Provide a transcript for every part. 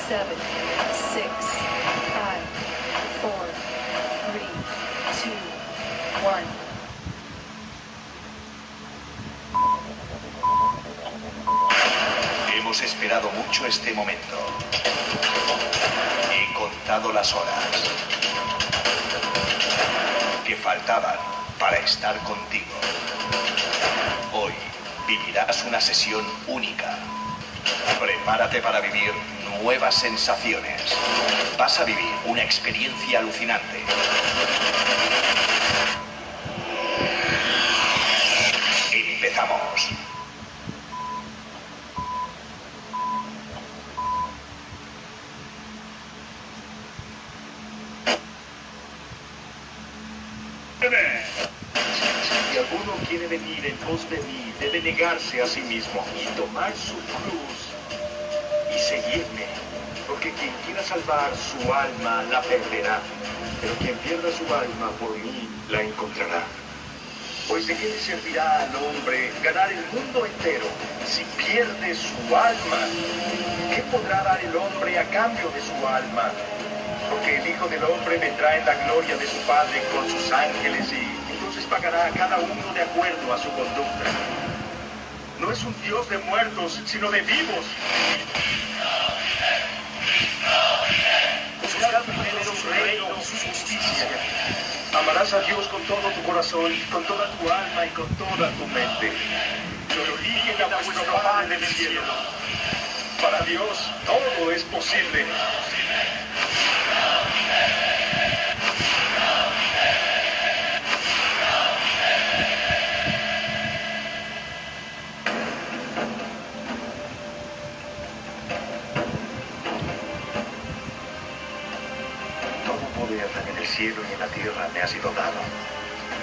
7, 6, 5, 4, 3, 2, 1. Hemos esperado mucho este momento. He contado las horas que faltaban para estar contigo. Hoy vivirás una sesión única. Prepárate para vivir nuevas sensaciones. Vas a vivir una experiencia alucinante. Empezamos. Si alguno quiere venir en pos de mí, debe negarse a sí mismo y tomar su cruz y seguirme. Porque quien quiera salvar su alma la perderá, pero quien pierda su alma por mí la encontrará. Pues de qué le servirá al hombre ganar el mundo entero si pierde su alma. ¿Qué podrá dar el hombre a cambio de su alma? Porque el Hijo del Hombre vendrá en la gloria de su Padre con sus ángeles y entonces pagará a cada uno de acuerdo a su conducta. No es un Dios de muertos, sino de vivos. Buscad primero su reino y su justicia. Amarás a Dios con todo tu corazón, con toda tu alma y con toda tu mente. Glorifiquen a vuestro Padre del cielo. Para Dios todo es posible. En el cielo y en la tierra me ha sido dado.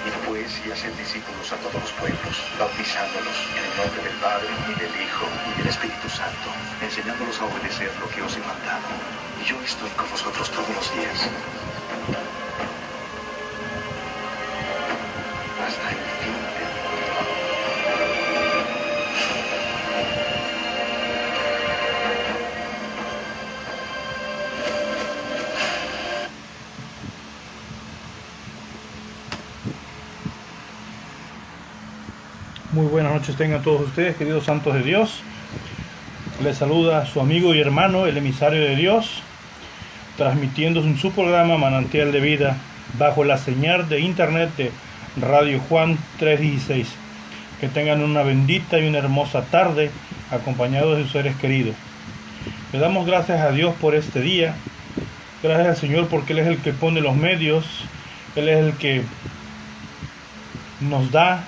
Id pues y haced discípulos a todos los pueblos, bautizándolos en el nombre del Padre, y del Hijo, y del Espíritu Santo, enseñándolos a obedecer lo que os he mandado. Y yo estoy con vosotros todos los días, hasta el fin del mundo. Muy buenas noches tengan todos ustedes, queridos santos de Dios. Les saluda su amigo y hermano, el emisario de Dios, transmitiendo en su programa Manantial de Vida bajo la señal de internet de Radio Juan 316. Que tengan una bendita y una hermosa tarde acompañados de sus seres queridos. Le damos gracias a Dios por este día. Gracias al Señor porque Él es el que pone los medios. Él es el que nos da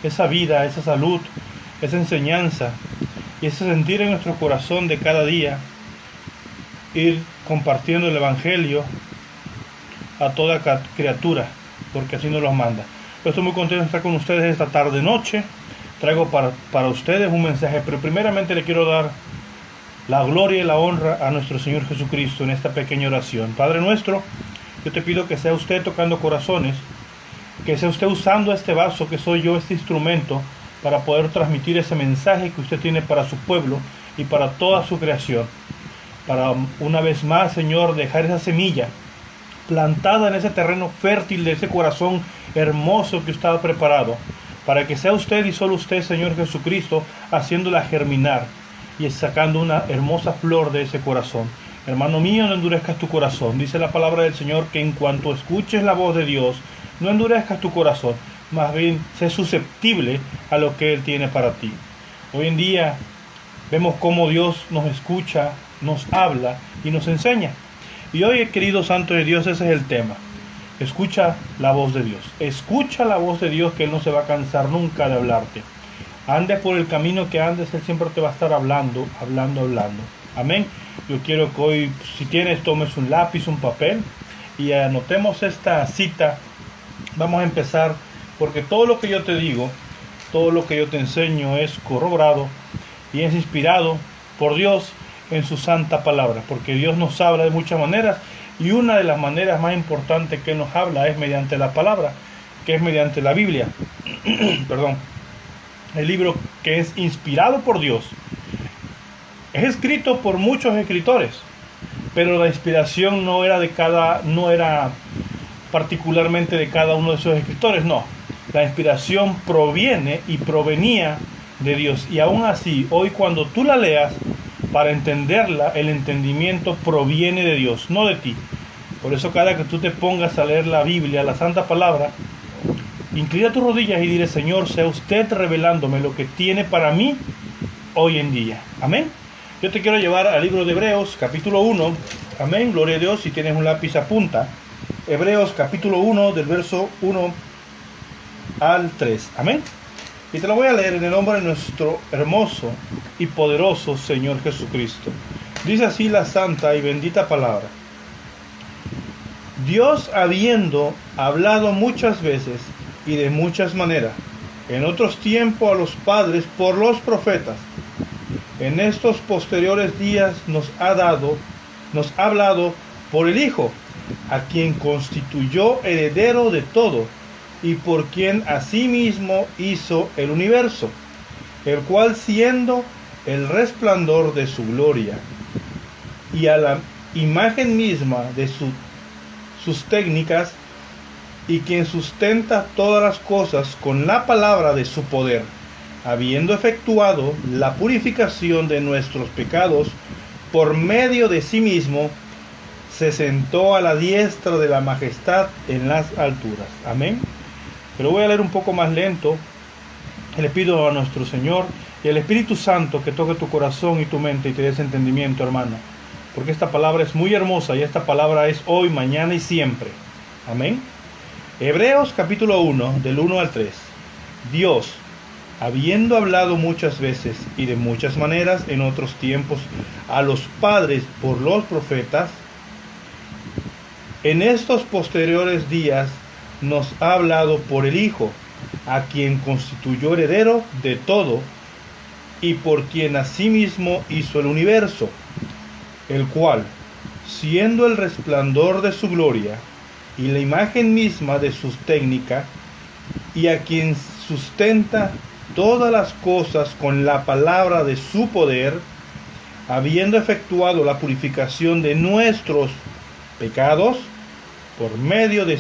esa vida, esa salud, esa enseñanza y ese sentir en nuestro corazón de cada día, ir compartiendo el Evangelio a toda criatura, porque así nos los manda. Yo estoy muy contento de estar con ustedes esta tarde noche. Traigo para ustedes un mensaje, pero primeramente le quiero dar la gloria y la honra a nuestro Señor Jesucristo en esta pequeña oración. Padre nuestro, yo te pido que sea usted tocando corazones, que sea usted usando este vaso que soy yo, este instrumento, para poder transmitir ese mensaje que usted tiene para su pueblo y para toda su creación. Para una vez más, Señor, dejar esa semilla plantada en ese terreno fértil de ese corazón hermoso que usted ha preparado, para que sea usted y solo usted, Señor Jesucristo, haciéndola germinar y sacando una hermosa flor de ese corazón. Hermano mío, no endurezcas tu corazón. Dice la palabra del Señor que en cuanto escuches la voz de Dios, no endurezcas tu corazón, más bien sé susceptible a lo que Él tiene para ti. Hoy en día vemos cómo Dios nos escucha, nos habla y nos enseña. Y hoy, querido santo de Dios, ese es el tema. Escucha la voz de Dios. Escucha la voz de Dios, que Él no se va a cansar nunca de hablarte. Andes por el camino que andes, Él siempre te va a estar hablando. Amén. Yo quiero que hoy, si tienes, tomes un lápiz, un papel y anotemos esta cita. Vamos a empezar, porque todo lo que yo te digo, todo lo que yo te enseño es corroborado y es inspirado por Dios en su santa palabra, porque Dios nos habla de muchas maneras y una de las maneras más importantes que nos habla es mediante la palabra, que es mediante la Biblia. Perdón. El libro que es inspirado por Dios, es escrito por muchos escritores, pero la inspiración no era particularmente de cada uno de esos escritores, no. La inspiración proviene y provenía de Dios. Y aún así, hoy cuando tú la leas, para entenderla, el entendimiento proviene de Dios, no de ti. Por eso cada que tú te pongas a leer la Biblia, la Santa Palabra, inclina tus rodillas y dile: Señor, sea usted revelándome lo que tiene para mí hoy en día. Amén. Yo te quiero llevar al libro de Hebreos, capítulo 1. Amén. Gloria a Dios. Si tienes un lápiz, apunta. Hebreos, capítulo 1, del verso 1 al 3. Amén. Y te lo voy a leer en el nombre de nuestro hermoso y poderoso Señor Jesucristo. Dice así la santa y bendita palabra: Dios, habiendo hablado muchas veces y de muchas maneras, en otros tiempos a los padres por los profetas, en estos posteriores días nos ha hablado por el Hijo, a quien constituyó heredero de todo, y por quien asimismo hizo el universo, el cual, siendo el resplandor de su gloria y a la imagen misma de sus técnicas, y quien sustenta todas las cosas con la palabra de su poder, habiendo efectuado la purificación de nuestros pecados por medio de sí mismo, se sentó a la diestra de la majestad en las alturas. Amén. Pero voy a leer un poco más lento. Le pido a nuestro Señor y al Espíritu Santo que toque tu corazón y tu mente y te dé ese entendimiento, hermano, porque esta palabra es muy hermosa y esta palabra es hoy, mañana y siempre. Amén. Hebreos capítulo 1, del 1 al 3. Dios, habiendo hablado muchas veces y de muchas maneras en otros tiempos a los padres por los profetas, en estos posteriores días nos ha hablado por el Hijo, a quien constituyó heredero de todo, y por quien asimismo hizo el universo, el cual, siendo el resplandor de su gloria y la imagen misma de su técnica, y a quien sustenta todas las cosas con la palabra de su poder, habiendo efectuado la purificación de nuestros pecados por medio de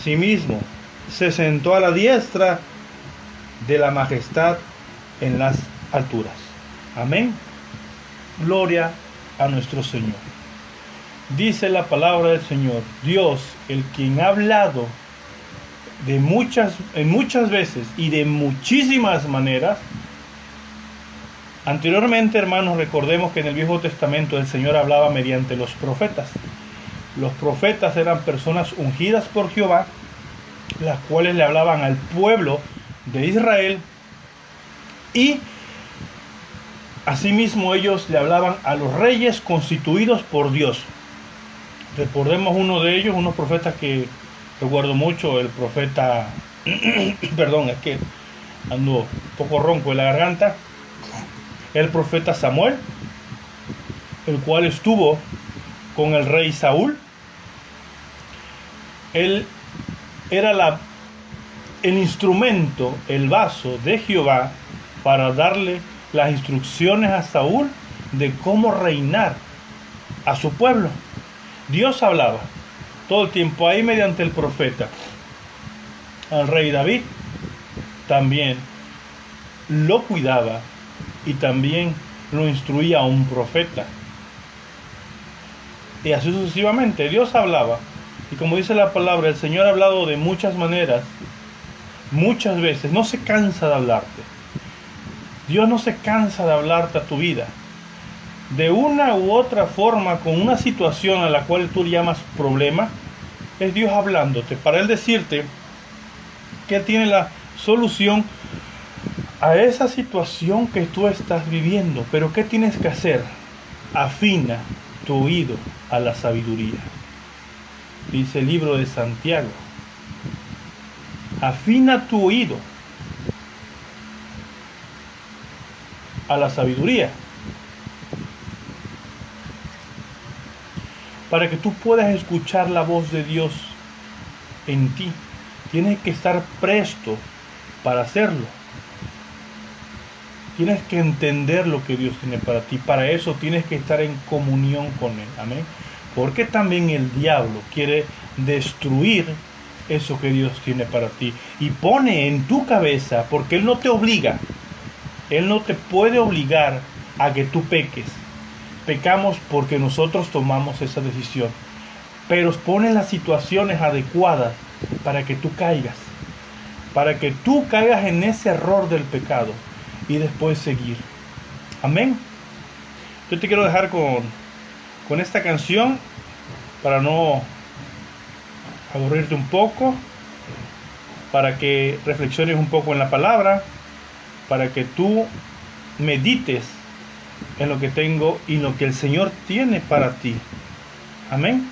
sí mismo, se sentó a la diestra de la majestad en las alturas. Amén. Gloria a nuestro Señor. Dice la palabra del Señor: Dios, el quien ha hablado en muchas veces y de muchísimas maneras. Anteriormente, hermanos, recordemos que en el Viejo Testamento el Señor hablaba mediante los profetas. Los profetas eran personas ungidas por Jehová, las cuales le hablaban al pueblo de Israel, y asimismo ellos le hablaban a los reyes constituidos por Dios. Recordemos uno de ellos, unos profetas que recuerdo mucho, el profeta, perdón, es que ando un poco ronco de la garganta, el profeta Samuel, el cual estuvo con el rey Saúl. Él era el instrumento, el vaso de Jehová para darle las instrucciones a Saúl de cómo reinar a su pueblo. Dios hablaba todo el tiempo ahí mediante el profeta. Al rey David también lo cuidaba y también lo instruía a un profeta. Y así sucesivamente, Dios hablaba. Y como dice la palabra, el Señor ha hablado de muchas maneras, muchas veces. No se cansa de hablarte. Dios no se cansa de hablarte a tu vida. De una u otra forma, con una situación a la cual tú llamas problema, es Dios hablándote para Él decirte que tiene la solución a esa situación que tú estás viviendo. Pero ¿qué tienes que hacer? Afina tu oído a la sabiduría. Dice el libro de Santiago: afina tu oído a la sabiduría, para que tú puedas escuchar la voz de Dios en ti. Tienes que estar presto para hacerlo. Tienes que entender lo que Dios tiene para ti. Para eso tienes que estar en comunión con Él. Amén. Porque también el diablo quiere destruir eso que Dios tiene para ti. Y pone en tu cabeza, porque Él no te obliga, Él no te puede obligar a que tú peques. Pecamos porque nosotros tomamos esa decisión. Pero pone las situaciones adecuadas para que tú caigas. Para que tú caigas en ese error del pecado y después seguir. Amén. Yo te quiero dejar con esta canción para no aburrirte un poco, para que reflexiones un poco en la palabra, para que tú medites en lo que tengo y lo que el Señor tiene para ti. Amén.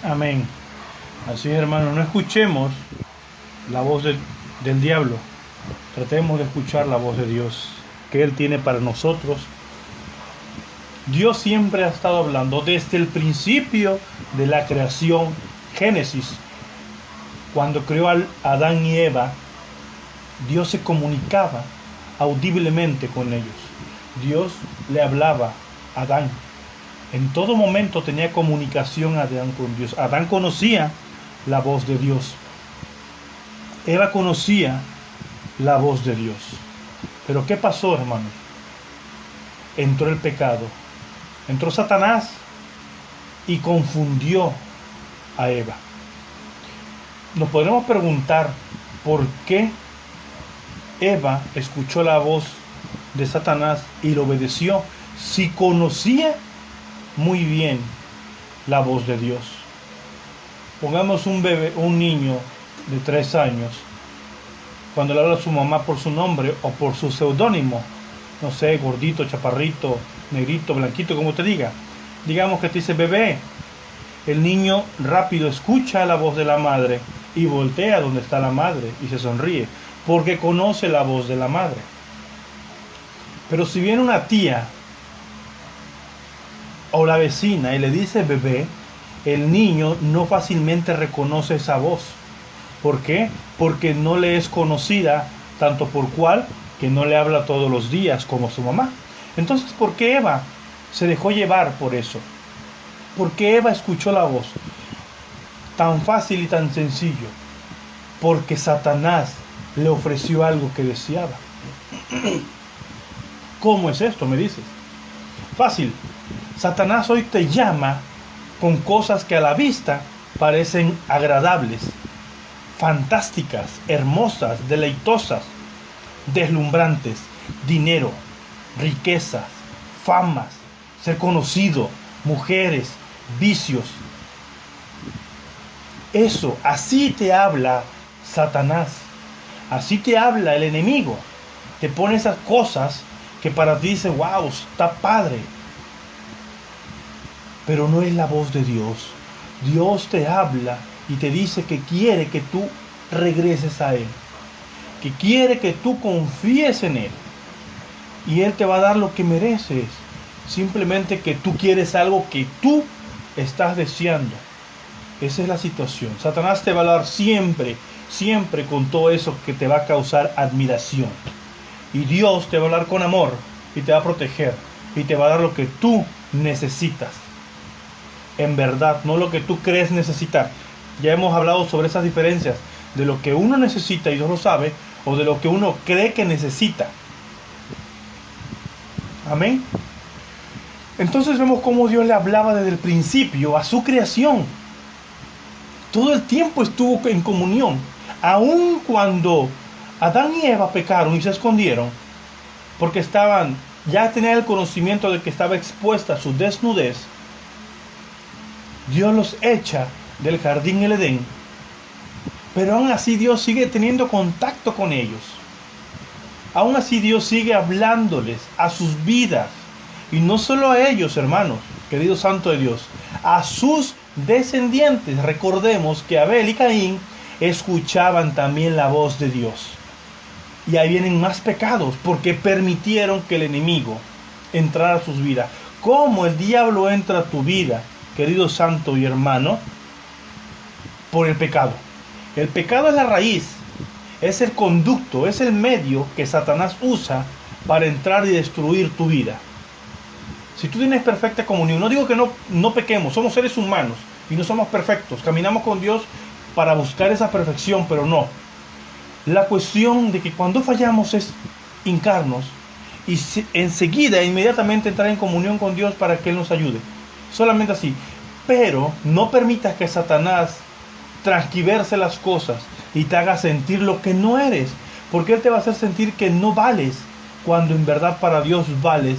Amén. Así es, hermano, no escuchemos la voz del diablo. Tratemos de escuchar la voz de Dios que Él tiene para nosotros. Dios siempre ha estado hablando desde el principio de la creación, Génesis. Cuando creó a Adán y Eva, Dios se comunicaba audiblemente con ellos. Dios le hablaba a Adán. En todo momento tenía comunicación Adán con Dios. Adán conocía la voz de Dios. Eva conocía la voz de Dios. Pero ¿qué pasó, hermanos? Entró el pecado. Entró Satanás y confundió a Eva. Nos podremos preguntar por qué Eva escuchó la voz de Satanás y lo obedeció si conocía muy bien la voz de Dios. Pongamos un bebé, un niño de 3 años, cuando le habla a su mamá por su nombre o por su seudónimo, no sé, gordito, chaparrito, negrito, blanquito, como te diga. Digamos que te dice bebé. El niño rápido escucha la voz de la madre y voltea donde está la madre y se sonríe, porque conoce la voz de la madre. Pero si viene una tía o la vecina y le dice bebé, el niño no fácilmente reconoce esa voz. ¿Por qué? Porque no le es conocida, tanto por cual que no le habla todos los días como su mamá. Entonces, ¿por qué Eva se dejó llevar por eso? ¿Por qué Eva escuchó la voz? Tan fácil y tan sencillo. Porque Satanás le ofreció algo que deseaba. ¿Cómo es esto? Me dices. Fácil. Satanás hoy te llama con cosas que a la vista parecen agradables, fantásticas, hermosas, deleitosas, deslumbrantes: dinero, riquezas, famas, ser conocido, mujeres, vicios. Eso, así te habla Satanás, así te habla el enemigo. Te pone esas cosas que para ti dice, wow, está padre. Pero no es la voz de Dios. Dios te habla y te dice que quiere que tú regreses a Él, que quiere que tú confíes en Él, y Él te va a dar lo que mereces. Simplemente que tú quieres algo que tú estás deseando. Esa es la situación. Satanás te va a hablar siempre, siempre con todo eso que te va a causar admiración. Y Dios te va a hablar con amor y te va a proteger y te va a dar lo que tú necesitas. En verdad, no lo que tú crees necesitar. Ya hemos hablado sobre esas diferencias de lo que uno necesita y Dios lo sabe, o de lo que uno cree que necesita. Amén. Entonces vemos cómo Dios le hablaba desde el principio a su creación. Todo el tiempo estuvo en comunión. Aun cuando Adán y Eva pecaron y se escondieron, porque ya tenían el conocimiento de que estaba expuesta su desnudez, Dios los echa del jardín del Edén. Pero aún así Dios sigue teniendo contacto con ellos. Aún así Dios sigue hablándoles a sus vidas. Y no solo a ellos, hermanos, querido santo de Dios, a sus descendientes. Recordemos que Abel y Caín escuchaban también la voz de Dios. Y ahí vienen más pecados porque permitieron que el enemigo entrara a sus vidas. ¿Cómo el diablo entra a tu vida, querido santo y hermano? Por el pecado. El pecado es la raíz, es el conducto, es el medio que Satanás usa para entrar y destruir tu vida. Si tú tienes perfecta comunión, no digo que no pequemos, somos seres humanos y no somos perfectos, caminamos con Dios para buscar esa perfección, pero no. La cuestión de que cuando fallamos es hincarnos y enseguida, inmediatamente entrar en comunión con Dios para que Él nos ayude. Solamente así. Pero no permitas que Satanás transquiverse las cosas y te haga sentir lo que no eres, porque Él te va a hacer sentir que no vales, cuando en verdad para Dios vales,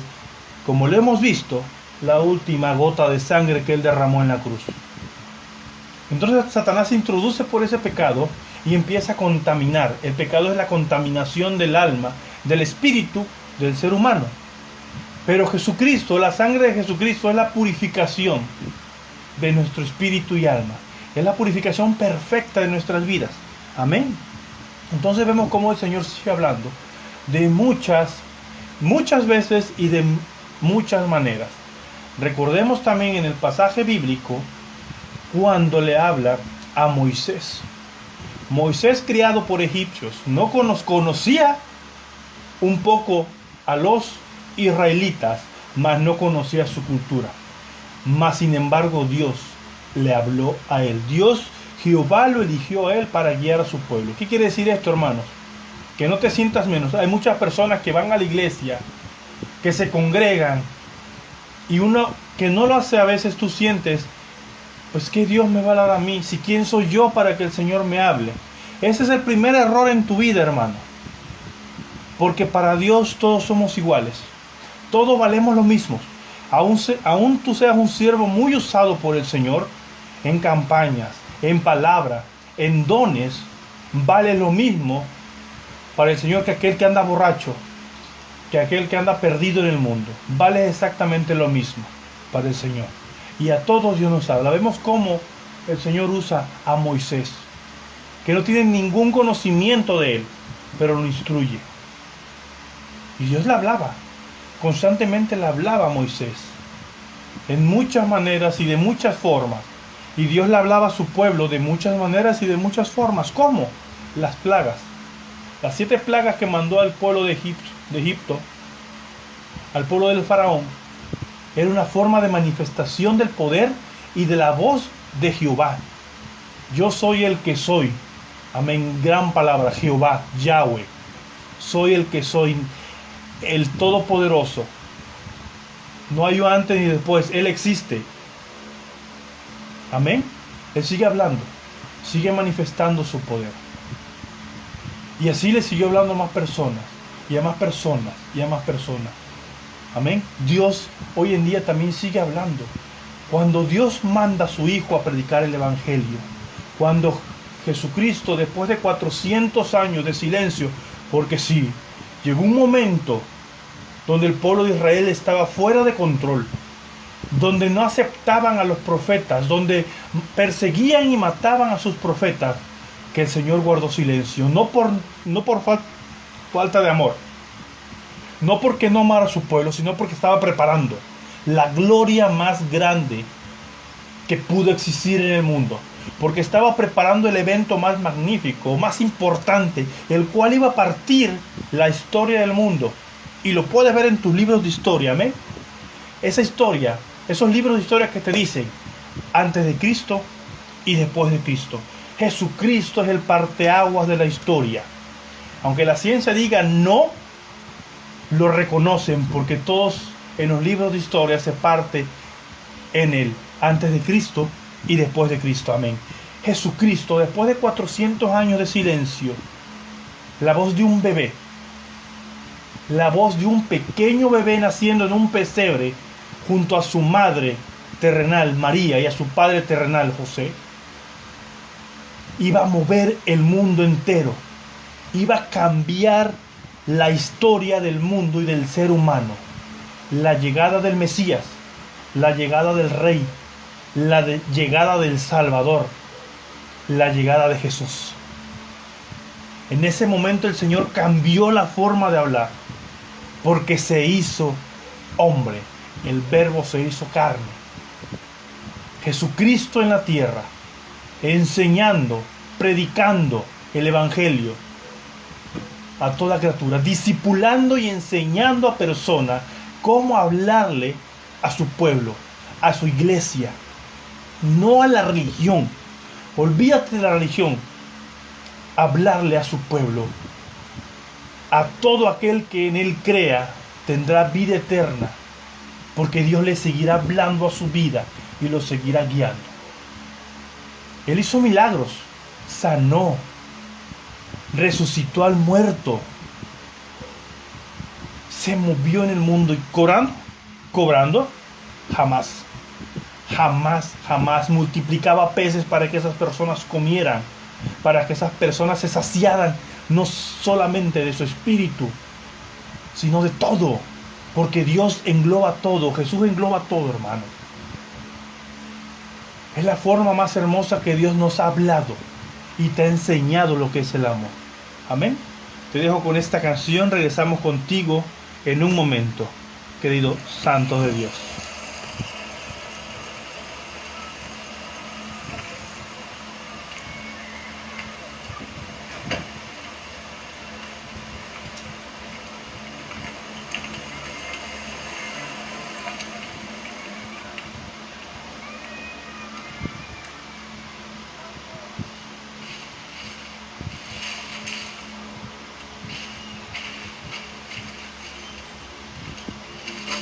como lo hemos visto, la última gota de sangre que Él derramó en la cruz. Entonces Satanás se introduce por ese pecado y empieza a contaminar. El pecado es la contaminación del alma, del espíritu, del ser humano. Pero Jesucristo, la sangre de Jesucristo es la purificación. de nuestro espíritu y alma. Es la purificación perfecta de nuestras vidas. Amén. Entonces vemos cómo el Señor sigue hablando de muchas veces y de muchas maneras. Recordemos también en el pasaje bíblico cuando le habla a Moisés. Moisés, criado por egipcios, no conocía un poco a los israelitas, mas no conocía su cultura. Mas sin embargo Dios le habló a él. Jehová lo eligió a él para guiar a su pueblo. ¿Qué quiere decir esto, hermanos? Que no te sientas menos. Hay muchas personas que van a la iglesia, que se congregan, y uno que no lo hace, a veces tú sientes, pues ¿qué Dios me va a hablar a mí? Si quién soy yo para que el Señor me hable. Ese es el primer error en tu vida, hermano. Porque para Dios todos somos iguales. Todos valemos lo mismo. Aún tú seas un siervo muy usado por el Señor, en campañas, en palabra, en dones, vale lo mismo para el Señor que aquel que anda borracho, que aquel que anda perdido en el mundo. Vale exactamente lo mismo para el Señor. Y a todos Dios nos habla. Vemos cómo el Señor usa a Moisés, que no tiene ningún conocimiento de él, pero lo instruye. Y Dios le hablaba, constantemente le hablaba a Moisés, en muchas maneras y de muchas formas. Y Dios le hablaba a su pueblo de muchas maneras y de muchas formas. ¿Cómo? Las plagas. Las 7 plagas que mandó al pueblo de Egipto, al pueblo del faraón, era una forma de manifestación del poder y de la voz de Jehová. Yo soy el que soy. Amén. Gran palabra. Jehová, Yahweh. Soy el que soy, el Todopoderoso. No hay antes ni después. Él existe. Amén. Él sigue hablando. Sigue manifestando su poder. Y así le siguió hablando a más personas. Y a más personas. Y a más personas. Amén. Dios hoy en día también sigue hablando. Cuando Dios manda a su Hijo a predicar el Evangelio, cuando Jesucristo, después de 400 años de silencio, porque sí, llegó un momento donde el pueblo de Israel estaba fuera de control, donde no aceptaban a los profetas, donde perseguían y mataban a sus profetas, que el Señor guardó silencio, no por falta de amor, no porque no amara a su pueblo, sino porque estaba preparando la gloria más grande que pudo existir en el mundo. Porque estaba preparando el evento más magnífico, más importante, el cual iba a partir la historia del mundo. Y lo puedes ver en tus libros de historia, ¿amén? Esa historia, esos libros de historia que te dicen antes de Cristo y después de Cristo. Jesucristo es el parteaguas de la historia. Aunque la ciencia diga no, lo reconocen porque todos en los libros de historia se parte en él, antes de Cristo y después de Cristo. Amén. Jesucristo, después de 400 años de silencio, la voz de un bebé, la voz de un pequeño bebé naciendo en un pesebre junto a su madre terrenal María y a su padre terrenal José, iba a mover el mundo entero, iba a cambiar la historia del mundo y del ser humano. La llegada del Mesías, la llegada del Rey, la llegada del Salvador, la llegada de Jesús. En ese momento el Señor cambió la forma de hablar, porque se hizo hombre, el Verbo se hizo carne. Jesucristo en la tierra, enseñando, predicando el Evangelio a toda criatura, discipulando y enseñando a personas cómo hablarle a su pueblo, a su iglesia, no a la religión. Olvídate de la religión. Hablarle a su pueblo. A todo aquel que en él crea tendrá vida eterna, porque Dios le seguirá hablando a su vida y lo seguirá guiando. Él hizo milagros, sanó, resucitó al muerto, se movió en el mundo y cobrando, jamás multiplicaba peces para que esas personas comieran, para que esas personas se saciaran, no solamente de su espíritu, sino de todo, porque Dios engloba todo, Jesús engloba todo, hermano. Es la forma más hermosa que Dios nos ha hablado y te ha enseñado lo que es el amor. Amén. Te dejo con esta canción. Regresamos contigo en un momento, querido santo de Dios.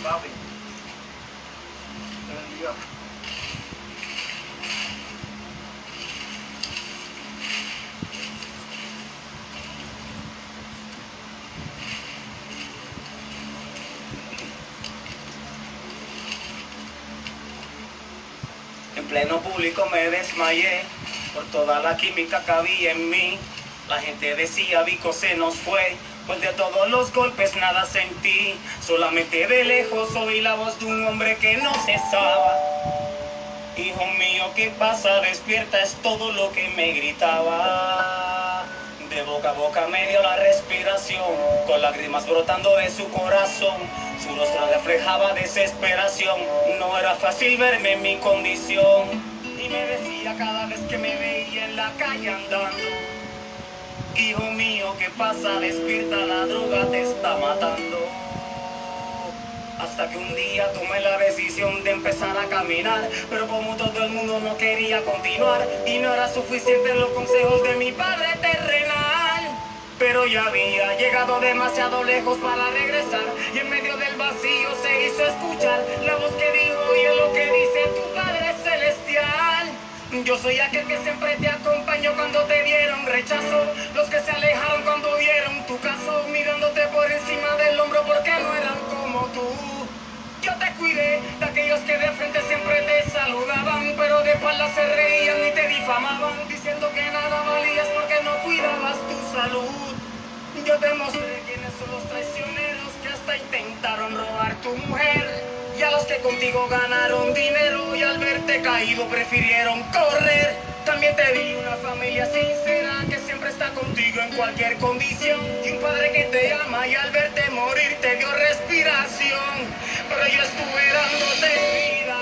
Papi, te bendiga. En pleno público me desmayé por toda la química que había en mí. La gente decía, Vico se nos fue, pues de todos los golpes nada sentí. Solamente de lejos oí la voz de un hombre que no cesaba. Hijo mío, ¿qué pasa? Despierta, es todo lo que me gritaba. De boca a boca me dio la respiración, con lágrimas brotando de su corazón. Su rostro reflejaba desesperación, no era fácil verme en mi condición. Y me decía cada vez que me veía en la calle andando: hijo mío, ¿qué pasa? Despierta, la droga te está matando. Hasta que un día tomé la decisión de empezar a caminar, pero como todo el mundo no quería continuar, y no era suficiente los consejos de mi padre terrenal. Pero ya había llegado demasiado lejos para regresar, y en medio del vacío se hizo escuchar la voz que dijo: oye lo que dice tu Padre Celestial. Yo soy aquel que siempre te acompañó cuando te dieron rechazo, los que se alejaron cuando vieron tu caso, mirándote por encima del hombro porque no eran como tú. Yo te cuidé de aquellos que de frente siempre te saludaban, pero de espaldas se reían y te difamaban, diciendo que nada valías porque no cuidabas tu salud. Yo te mostré quiénes son los traicioneros que hasta intentaron robar tu mujer, y a los que contigo ganaron dinero y al verte caído prefirieron correr. También te di una familia sincera que siempre está contigo en cualquier condición, y un padre que te ama y al verte morir te dio respiración. Pero yo estuve dándote vida,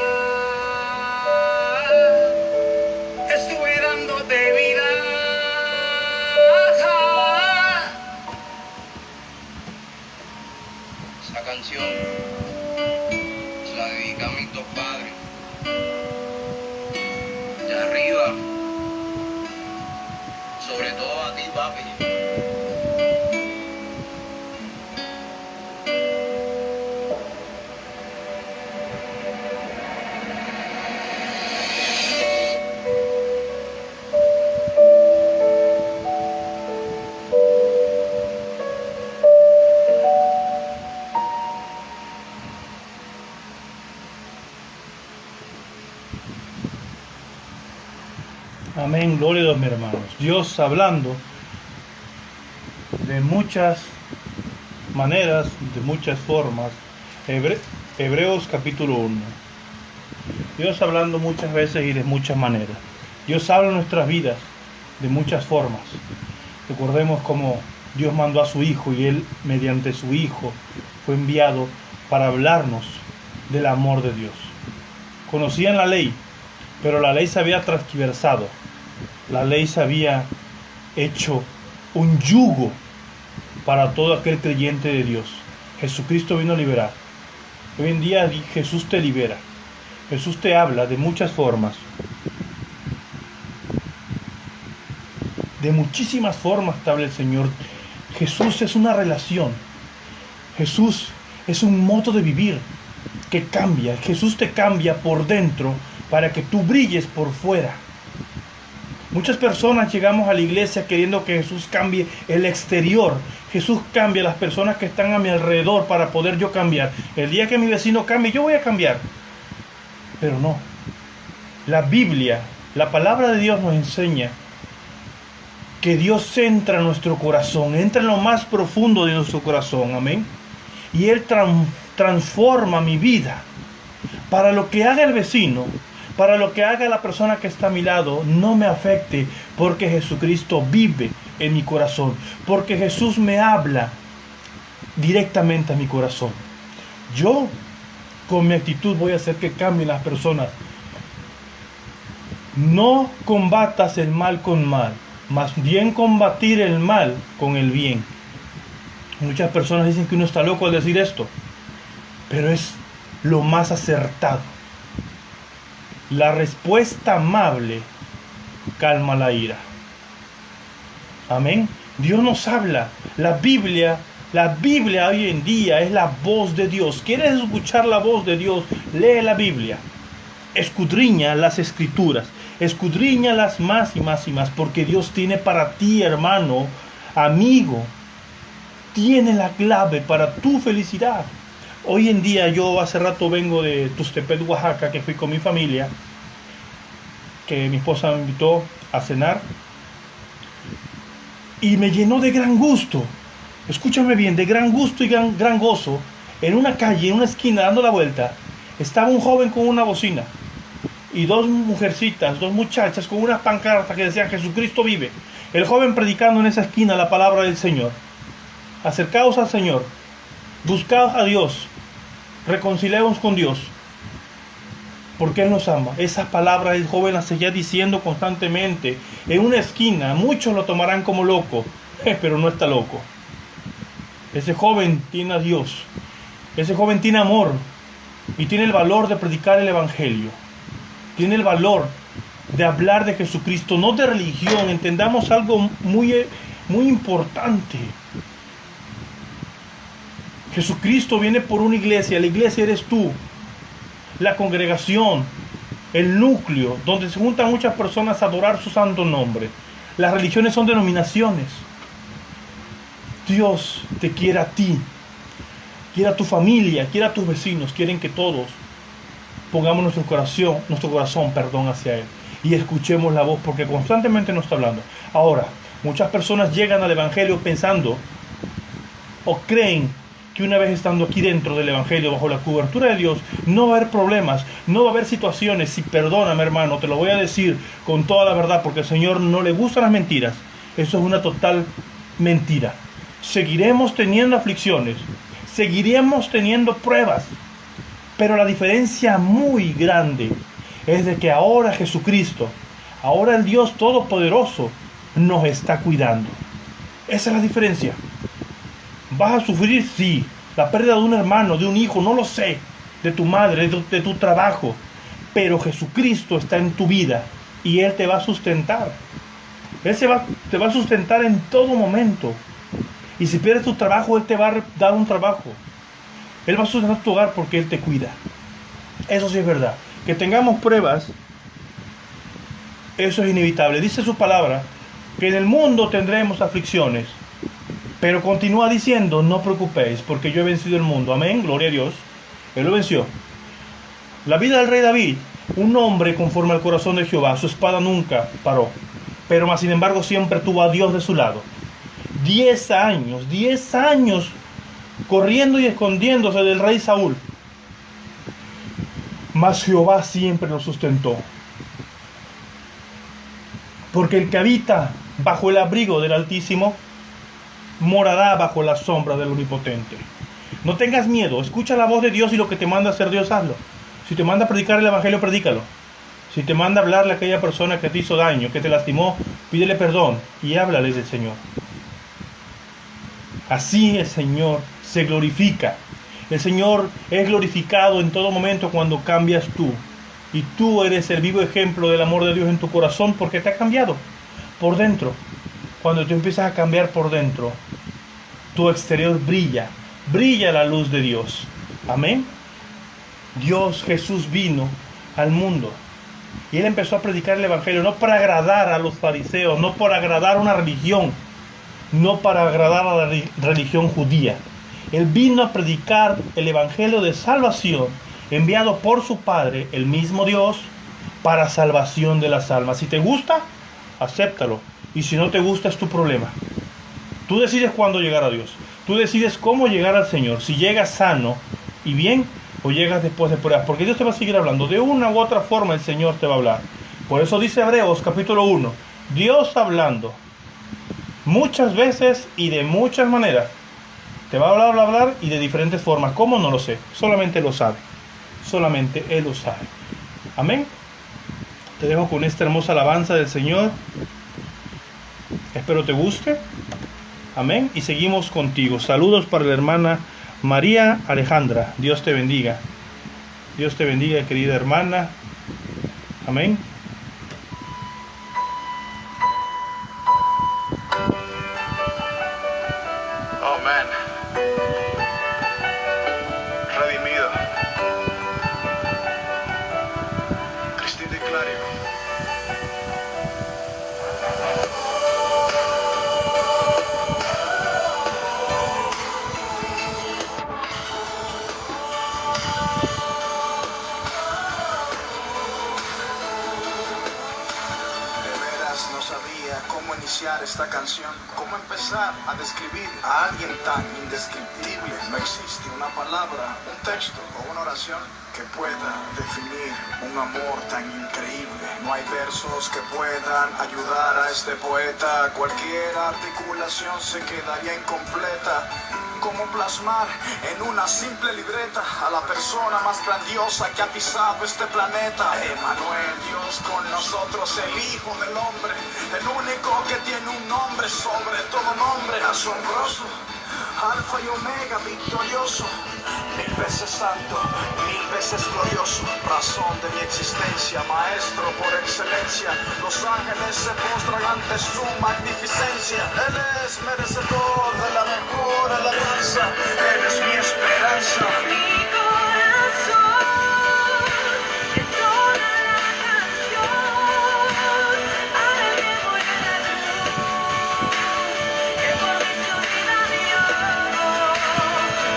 estuve dándote vida. Esa canción se la dedica a mis dos padres. De arriba, sobre todo a ti, papi. Amén, gloria a Dios, mis hermanos. Dios hablando de muchas maneras, de muchas formas. Hebreos capítulo 1. Dios hablando muchas veces y de muchas maneras. Dios habla en nuestras vidas de muchas formas. Recordemos cómo Dios mandó a su Hijo y Él, mediante su Hijo, fue enviado para hablarnos del amor de Dios. Conocían la ley, pero la ley se había transversado. La ley se había hecho un yugo para todo aquel creyente de Dios. Jesucristo vino a liberar. Hoy en día Jesús te libera. Jesús te habla de muchas formas. De muchísimas formas te habla el Señor. Jesús es una relación. Jesús es un modo de vivir que cambia. Jesús te cambia por dentro para que tú brilles por fuera. Muchas personas llegamos a la iglesia queriendo que Jesús cambie el exterior. Jesús cambia a las personas que están a mi alrededor para poder yo cambiar. El día que mi vecino cambie, yo voy a cambiar. Pero no. La Biblia, la palabra de Dios nos enseña que Dios entra en nuestro corazón, entra en lo más profundo de nuestro corazón. Amén. Y Él transforma mi vida. Para lo que haga el vecino, para lo que haga la persona que está a mi lado no me afecte, porque Jesucristo vive en mi corazón, porque Jesús me habla directamente a mi corazón. Yo, con mi actitud, voy a hacer que cambien las personas. No combatas el mal con mal, más bien combatir el mal con el bien. Muchas personas dicen que uno está loco al decir esto, pero es lo más acertado. La respuesta amable calma la ira. Amén. Dios nos habla. La Biblia hoy en día es la voz de Dios. ¿Quieres escuchar la voz de Dios? Lee la Biblia. Escudriña las escrituras. Escudriñalas más y más y más, porque Dios tiene para ti, hermano, amigo, tiene la clave para tu felicidad. Hoy en día, yo hace rato vengo de Tuxtepec, Oaxaca, que fui con mi familia, que mi esposa me invitó a cenar, y me llenó de gran gusto, escúchame bien, de gran gusto y gran gozo. En una calle, en una esquina, dando la vuelta, estaba un joven con una bocina, y dos mujercitas, dos muchachas con unas pancartas que decían Jesucristo vive. El joven predicando en esa esquina la palabra del Señor. Acercaos al Señor, buscaos a Dios, reconciliaos con Dios, porque Él nos ama. Esas palabras el joven las seguía diciendo constantemente en una esquina. Muchos lo tomarán como loco, pero no está loco. Ese joven tiene a Dios, ese joven tiene amor y tiene el valor de predicar el Evangelio. Tiene el valor de hablar de Jesucristo, no de religión. Entendamos algo muy importante. Jesucristo viene por una iglesia. La iglesia eres tú, la congregación, el núcleo donde se juntan muchas personas a adorar su santo nombre. Las religiones son denominaciones. Dios te quiere a ti, quiere a tu familia, quiere a tus vecinos. Quieren que todos pongamos nuestro corazón hacia Él y escuchemos la voz, porque constantemente nos está hablando. Ahora, muchas personas llegan al Evangelio pensando o creen que una vez estando aquí dentro del Evangelio, bajo la cobertura de Dios, no va a haber problemas, no va a haber situaciones. Y perdóname, hermano, te lo voy a decir con toda la verdad, porque al Señor no le gustan las mentiras. Eso es una total mentira. Seguiremos teniendo aflicciones, seguiremos teniendo pruebas, pero la diferencia muy grande es de que ahora Jesucristo, ahora el Dios Todopoderoso, nos está cuidando. Esa es la diferencia. ¿Vas a sufrir? Sí. La pérdida de un hermano, de un hijo, no lo sé, de tu madre, de tu trabajo, pero Jesucristo está en tu vida y Él te va a sustentar. Él te va a sustentar en todo momento. Y si pierdes tu trabajo, Él te va a dar un trabajo. Él va a sustentar tu hogar porque Él te cuida. Eso sí es verdad. Que tengamos pruebas, eso es inevitable. Dice su palabra que en el mundo tendremos aflicciones, pero continúa diciendo: no preocupéis, porque yo he vencido el mundo. Amén, gloria a Dios. Él lo venció. La vida del rey David, un hombre conforme al corazón de Jehová. Su espada nunca paró, pero más sin embargo siempre tuvo a Dios de su lado. 10 años corriendo y escondiéndose del rey Saúl, mas Jehová siempre lo sustentó. Porque el que habita bajo el abrigo del Altísimo morará bajo la sombra del Omnipotente. No tengas miedo, escucha la voz de Dios, y lo que te manda a hacer Dios, hazlo. Si te manda a predicar el Evangelio, predícalo. Si te manda a hablarle a aquella persona que te hizo daño, que te lastimó, pídele perdón y háblale del Señor. Así el Señor se glorifica. El Señor es glorificado en todo momento cuando cambias tú. Y tú eres el vivo ejemplo del amor de Dios en tu corazón, porque te ha cambiado por dentro. Cuando tú empiezas a cambiar por dentro, tu exterior brilla la luz de Dios. Amén. Dios, Jesús vino al mundo y Él empezó a predicar el Evangelio, no para agradar a los fariseos, no para agradar a una religión, no para agradar a la religión judía. Él vino a predicar el Evangelio de salvación, enviado por su Padre, el mismo Dios, para salvación de las almas. Si te gusta, acéptalo. Y si no te gusta, es tu problema. Tú decides cuándo llegar a Dios. Tú decides cómo llegar al Señor. Si llegas sano y bien, o llegas después de pruebas, porque Dios te va a seguir hablando. De una u otra forma el Señor te va a hablar. Por eso dice Hebreos capítulo 1, Dios hablando muchas veces y de muchas maneras. Te va a hablar y de diferentes formas. ¿Cómo? No lo sé. Solamente lo sabe. Solamente Él lo sabe. Amén. Te dejo con esta hermosa alabanza del Señor. Espero te guste. Amén. Y seguimos contigo. Saludos para la hermana María Alejandra. Dios te bendiga. Dios te bendiga, querida hermana. Amén. Oh man. Redimido. Cristina y Clario. No sabía cómo iniciar esta canción, cómo empezar a describir a alguien tan indescriptible. No existe una palabra, un texto o una oración que pueda definir un amor tan increíble. No hay versos que puedan ayudar a este poeta. Cualquier articulación se quedaría incompleta. ¿Cómo plasmar en una simple libreta a la persona más grandiosa que ha pisado este planeta? Emmanuel, Dios con nosotros, el Hijo del Hombre, el único que tiene un nombre sobre todo nombre, asombroso, Alfa y Omega, victorioso, 1000 veces santo, 1000 veces glorioso, razón de mi existencia, maestro por excelencia. Los ángeles se postran ante su magnificencia. Él es merecedor de la mejor alabanza. Él es mi esperanza. Mi corazón entona la canción al que murió en la cruz, que por mí su vida dio,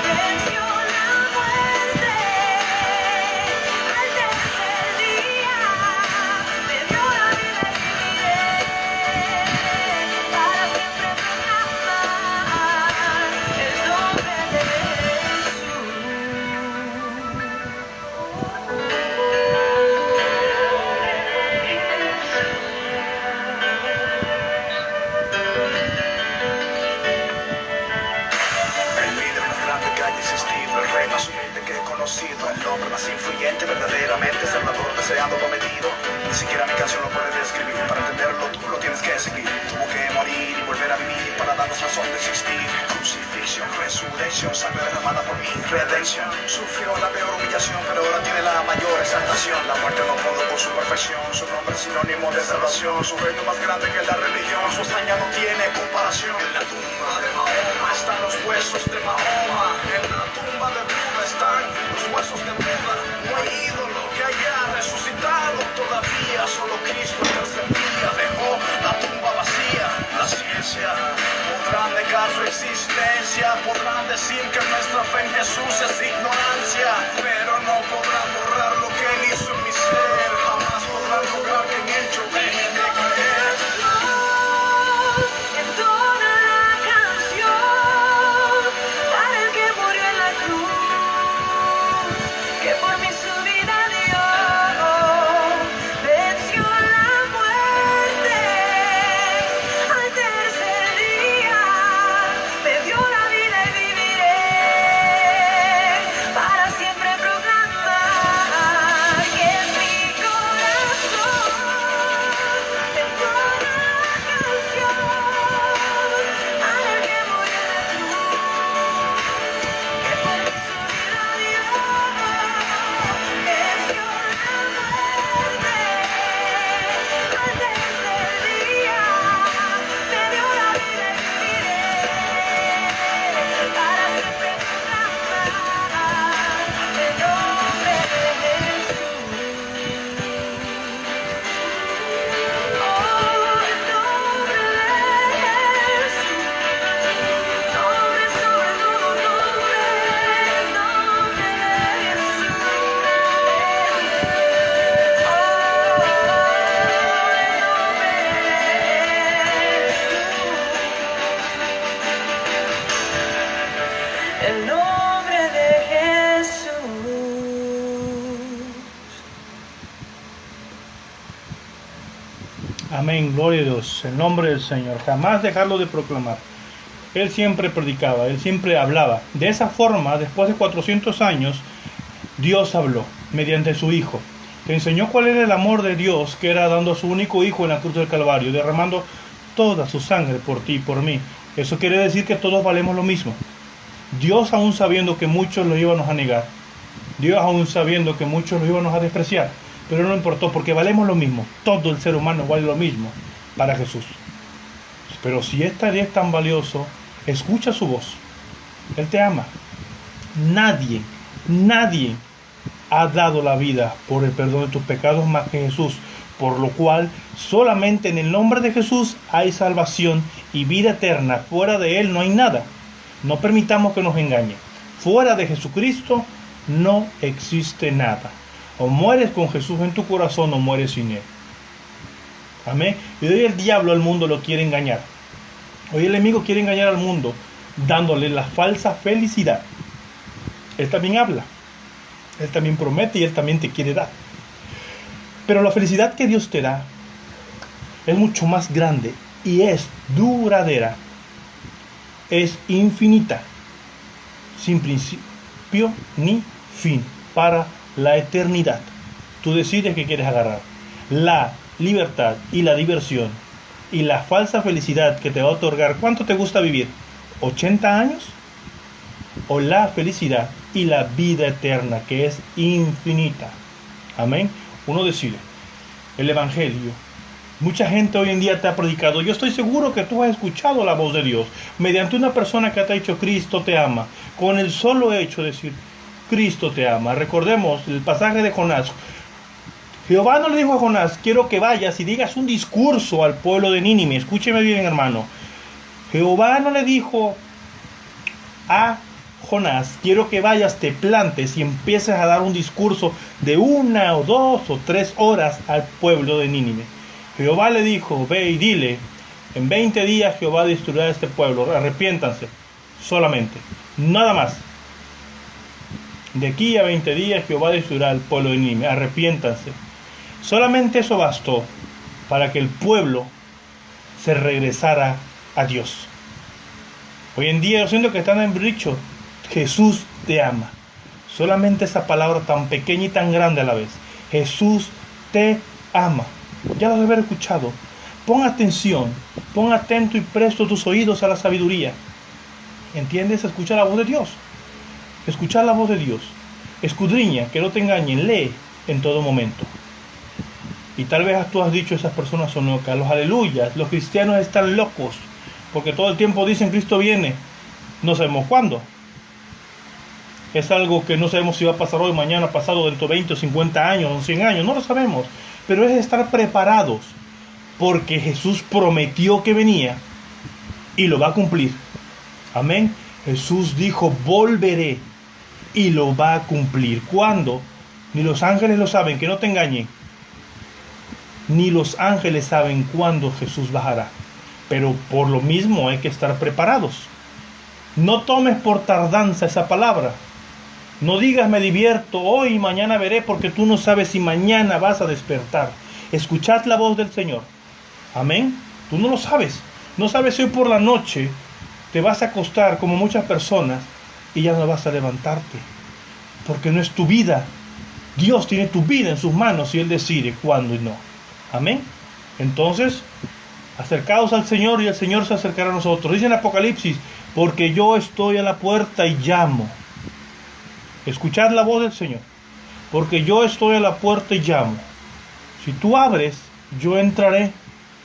venció la muerte, al tercer día me dio la vida y viviré para siempre proclamar el nombre de El líder más grande que haya existido, el rey más humilde que he conocido, el hombre más influyente, verdaderamente salvador, deseado, prometido. Ni siquiera mi canción lo puede describir. Para entenderlo tú lo tienes que seguir. Tuvo que morir y volver a vivir para darnos razón de existir. Crucifixión, resurrección, sangre derramada por mi redención. Sufrió la peor humillación, pero ahora tiene la mayor exaltación. La muerte no pudo por su perfección, su nombre es sinónimo de salvación. Su reino más grande que la religión, su hazaña no tiene comparación. En la tumba de Mahoma están los huesos de Mahoma. En la tumba de Buda están los huesos de Buda. No hay ídolo que haya resucitado todavía. Solo Cristo el tercer día dejó la tumba vacía. La ciencia podrán negar su existencia, podrán decir que nuestra fe en Jesús es ignorancia, pero no podrán borrar lo que Él hizo en mi ser. Jamás podrán lograr que en Él yo deje de creer. entona la canción para el que murió en la cruz, que por mí su vida dio, venció la muerte, al tercer día me dio la vida y viviré para siempre Amén, gloria a Dios, en nombre del Señor. Jamás dejarlo de proclamar. Él siempre predicaba, él siempre hablaba. De esa forma, después de 400 años, Dios habló mediante su Hijo. Te enseñó cuál era el amor de Dios, que era dando a su único Hijo en la cruz del Calvario, derramando toda su sangre por ti y por mí. Eso quiere decir que todos valemos lo mismo. Dios, aún sabiendo que muchos lo íbamos a negar, Dios, aún sabiendo que muchos lo íbamos a despreciar, pero no importó, porque valemos lo mismo. Todo el ser humano vale lo mismo para Jesús. Pero si esta idea es tan valioso, escucha su voz. Él te ama. Nadie ha dado la vida por el perdón de tus pecados más que Jesús, por lo cual solamente en el nombre de Jesús hay salvación y vida eterna. Fuera de Él no hay nada. No permitamos que nos engañe. Fuera de Jesucristo no existe nada. O mueres con Jesús en tu corazón o mueres sin Él. Amén. Y hoy el diablo al mundo lo quiere engañar. Hoy el enemigo quiere engañar al mundo dándole la falsa felicidad. Él también habla. Él también promete y Él también te quiere dar. Pero la felicidad que Dios te da es mucho más grande y es duradera. Es infinita, sin principio ni fin, para la eternidad. Tú decides qué quieres agarrar. La libertad y la diversión y la falsa felicidad que te va a otorgar. ¿Cuánto te gusta vivir? ¿80 años? O la felicidad y la vida eterna, que es infinita. Amén. Uno decide. El Evangelio. Mucha gente hoy en día te ha predicado. Yo estoy seguro que tú has escuchado la voz de Dios mediante una persona que te ha dicho Cristo te ama. Con el solo hecho de decir Cristo te ama. Recordemos el pasaje de Jonás. Jehová no le dijo a Jonás, quiero que vayas y digas un discurso al pueblo de Nínive. Escúcheme bien, hermano. Jehová no le dijo a Jonás, quiero que vayas, te plantes y empieces a dar un discurso de 1 o 2 o 3 horas al pueblo de Nínive. Jehová le dijo, ve y dile, en 20 días Jehová destruirá a este pueblo, arrepiéntanse, solamente, nada más. De aquí a 20 días Jehová destruirá al pueblo de Nínive, arrepiéntanse. Solamente eso bastó para que el pueblo se regresara a Dios. Hoy en día yo siento que están en dicho, Jesús te ama. Solamente esa palabra tan pequeña y tan grande a la vez. Jesús te ama. Ya lo debes haber escuchado. Pon atención, pon atento y presto tus oídos a la sabiduría. ¿Entiendes? Escucha la voz de Dios. Escuchar la voz de Dios. Escudriña, que no te engañen, lee en todo momento. Y tal vez tú has dicho, esas personas son locas, los aleluyas, los cristianos están locos, porque todo el tiempo dicen Cristo viene, no sabemos cuándo. Es algo que no sabemos si va a pasar hoy, mañana, pasado, dentro de 20 o 50 años o 100 años, no lo sabemos. Pero es estar preparados, porque Jesús prometió que venía y lo va a cumplir. Amén. Jesús dijo, volveré, y lo va a cumplir. ¿Cuándo? Ni los ángeles lo saben, que no te engañen. Ni los ángeles saben cuándo Jesús bajará. Pero por lo mismo hay que estar preparados. No tomes por tardanza esa palabra. No digas me divierto hoy y mañana veré, porque tú no sabes si mañana vas a despertar. Escuchad la voz del Señor. Amén. Tú no lo sabes. No sabes si hoy por la noche te vas a acostar como muchas personas y ya no vas a levantarte. Porque no es tu vida. Dios tiene tu vida en sus manos y Él decide cuándo y no. Amén. Entonces, acercaos al Señor y el Señor se acercará a nosotros. Dice en Apocalipsis, porque yo estoy a la puerta y llamo. Escuchad la voz del Señor, porque yo estoy a la puerta y llamo. Si tú abres, yo entraré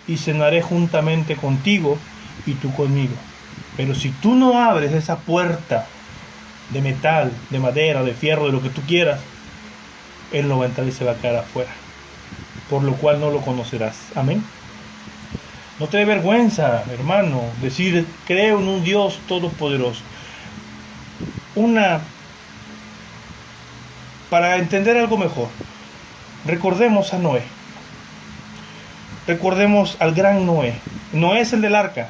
y cenaré juntamente contigo y tú conmigo. Pero si tú no abres esa puerta de metal, de madera, de fierro, de lo que tú quieras, Él no va a entrar y se va a quedar afuera, por lo cual no lo conocerás. Amén. No te dé vergüenza, hermano, decir creo en un Dios todopoderoso. Para entender algo mejor, recordemos a Noé. Recordemos al gran Noé. Noé es el del arca.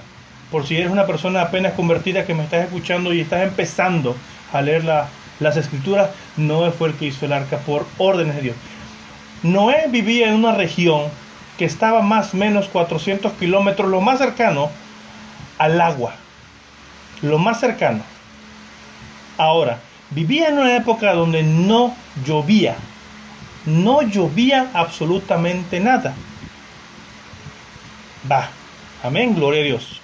Por si eres una persona apenas convertida que me estás escuchando y estás empezando a leer las escrituras, Noé fue el que hizo el arca por órdenes de Dios. Noé vivía en una región que estaba más o menos 400 kilómetros, lo más cercano al agua, lo más cercano. Ahora, vivía en una época donde no llovía absolutamente nada. Amén, gloria a Dios.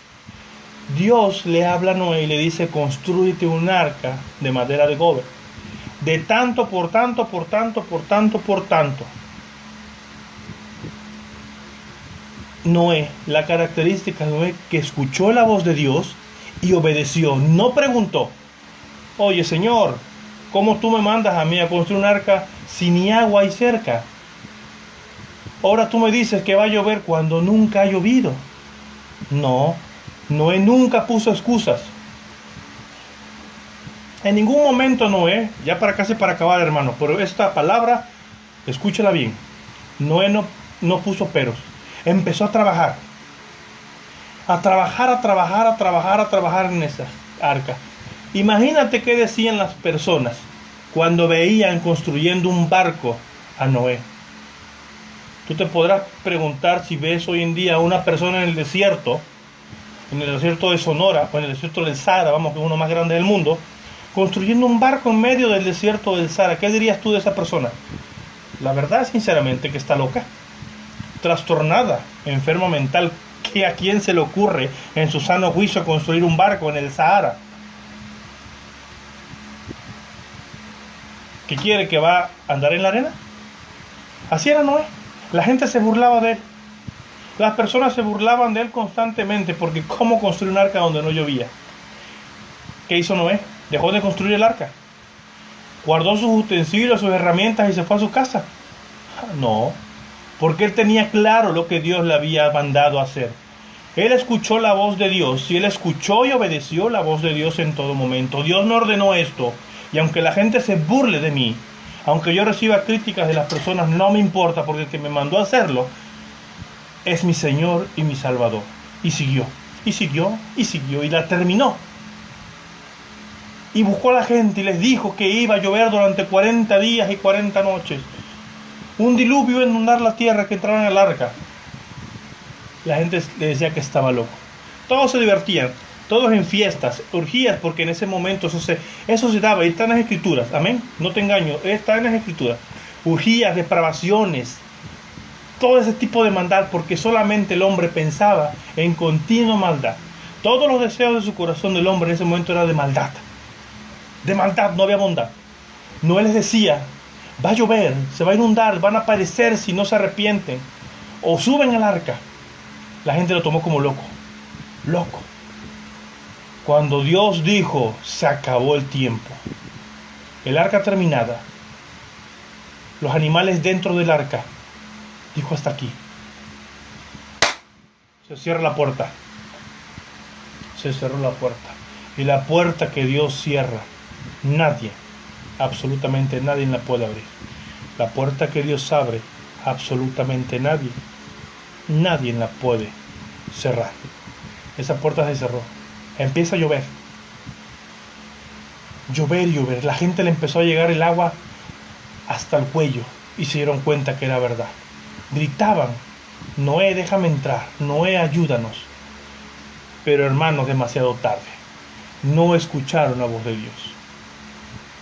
Dios le habla a Noé y le dice: construyete un arca de madera de gober, de tanto por tanto por tanto por tanto por tanto. Noé, la característica de Noé, que escuchó la voz de Dios y obedeció. No preguntó: oye Señor, ¿cómo tú me mandas a mí a construir un arca si ni agua hay cerca? Ahora tú me dices que va a llover cuando nunca ha llovido. No, Noé nunca puso excusas. En ningún momento Noé, ya para casi para acabar, hermano, pero esta palabra, escúchala bien. Noé no puso peros. Empezó a trabajar en esa arca. Imagínate qué decían las personas cuando veían construyendo un barco a Noé. Tú te podrás preguntar si ves hoy en día a una persona en el desierto de Sonora o en el desierto del Sahara, vamos, que es uno más grande del mundo, construyendo un barco en medio del desierto del Sahara. ¿Qué dirías tú de esa persona? La verdad, sinceramente, que está loca, trastornada, enferma mental. ¿Que a quién se le ocurre en su sano juicio construir un barco en el Sahara? ¿Qué quiere? ¿Que va a andar en la arena? Así era Noé. La gente se burlaba de él. Las personas se burlaban de él constantemente, porque ¿cómo construir un arca donde no llovía? ¿Qué hizo Noé? Dejó de construir el arca. Guardó sus utensilios, sus herramientas y se fue a su casa. No, porque él tenía claro lo que Dios le había mandado a hacer. Él escuchó la voz de Dios y él escuchó y obedeció la voz de Dios en todo momento. Dios me ordenó esto, y aunque la gente se burle de mí, aunque yo reciba críticas de las personas, no me importa, porque el que me mandó a hacerlo es mi Señor y mi Salvador. Y siguió, y siguió, y siguió, y la terminó. Y buscó a la gente y les dijo que iba a llover durante 40 días y 40 noches. Un diluvio iba a inundar la tierra, que entraran al arca. La gente le decía que estaba loco. Todos se divertían, todos en fiestas, orgías, porque en ese momento eso se daba, y está en las escrituras, amén, no te engaño, está en las escrituras. Orgías, depravaciones, todo ese tipo de maldad, porque solamente el hombre pensaba en continua maldad. Todos los deseos de su corazón del hombre en ese momento eran de maldad. De maldad, no había bondad. Noé les decía: va a llover, se va a inundar, van a perecer si no se arrepienten, o suben al arca. La gente lo tomó como loco. Cuando Dios dijo: se acabó el tiempo, el arca terminada, los animales dentro del arca, dijo: hasta aquí. Se cierra la puerta. Se cerró la puerta. Y la puerta que Dios cierra, nadie, absolutamente nadie la puede abrir. La puerta que Dios abre, absolutamente nadie la puede cerrar. Esa puerta se cerró. Empieza a llover. Llover. La gente le empezó a llegar el agua hasta el cuello y se dieron cuenta que era verdad. Gritaban: Noé, déjame entrar. Noé, ayúdanos. Pero hermanos, demasiado tarde. No escucharon la voz de Dios.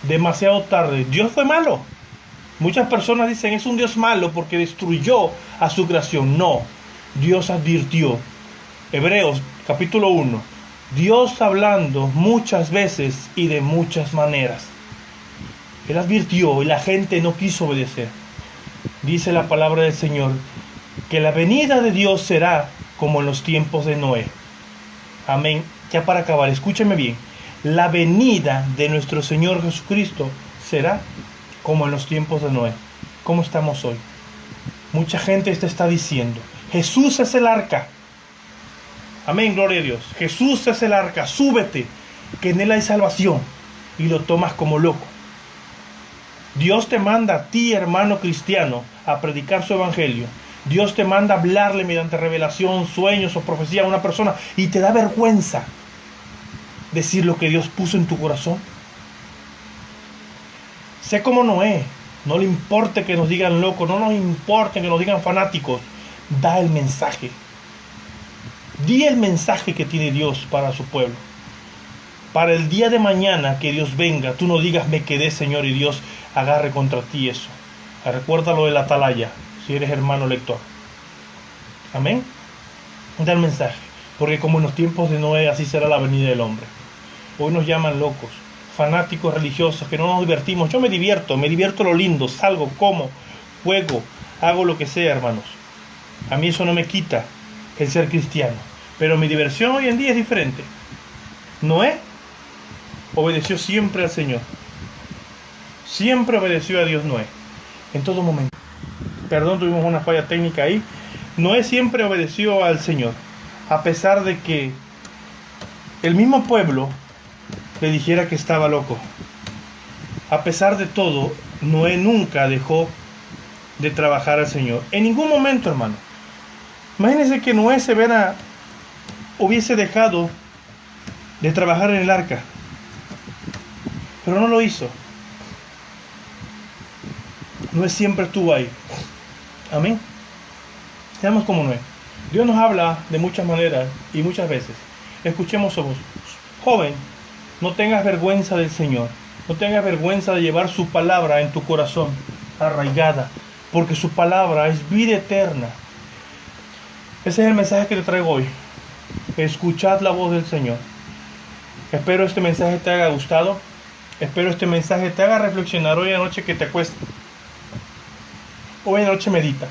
Demasiado tarde. Dios fue malo. Muchas personas dicen: es un Dios malo porque destruyó a su creación. No, Dios advirtió. Hebreos capítulo 1. Dios hablando muchas veces y de muchas maneras. Él advirtió y la gente no quiso obedecer. Dice la palabra del Señor que la venida de Dios será como en los tiempos de Noé. Amén. Ya para acabar, escúcheme bien. La venida de nuestro Señor Jesucristo será como en los tiempos de Noé. ¿Cómo estamos hoy? Mucha gente te está diciendo: Jesús es el arca. Amén, gloria a Dios. Jesús es el arca, súbete, que en él hay salvación. Y lo tomas como loco. Dios te manda a ti, hermano cristiano, a predicar su evangelio. Dios te manda a hablarle mediante revelación, sueños o profecía a una persona, y te da vergüenza decir lo que Dios puso en tu corazón. Sé como Noé. No le importa que nos digan locos, no nos importa que nos digan fanáticos. Da el mensaje. Di el mensaje que tiene Dios para su pueblo. Para el día de mañana que Dios venga, tú no digas me quedé, Señor, y Dios agarre contra ti eso. Recuérdalo de la atalaya, si eres hermano lector. Amén. Da el mensaje. Porque como en los tiempos de Noé, así será la venida del hombre. Hoy nos llaman locos, fanáticos religiosos, que no nos divertimos. Yo me divierto lo lindo, salgo, como, juego, hago lo que sea, hermanos. A mí eso no me quita el ser cristiano. Pero mi diversión hoy en día es diferente. Noé obedeció siempre al Señor. Siempre obedeció a Dios Noé. En todo momento. Perdón, tuvimos una falla técnica ahí. Noé siempre obedeció al Señor. A pesar de que el mismo pueblo le dijera que estaba loco. A pesar de todo, Noé nunca dejó de trabajar al Señor. En ningún momento, hermano. Imagínense que Noé hubiese dejado de trabajar en el arca. Pero no lo hizo. Noé siempre estuvo ahí. Amén. Seamos como Noé. Dios nos habla de muchas maneras y muchas veces. Escuchemos su voz. Joven, no tengas vergüenza del Señor. No tengas vergüenza de llevar su palabra en tu corazón, arraigada, porque su palabra es vida eterna. Ese es el mensaje que te traigo hoy. Escuchad la voz del Señor. Espero este mensaje te haya gustado. Espero este mensaje te haga reflexionar hoy en la noche que te acuestes. Hoy en la noche medita.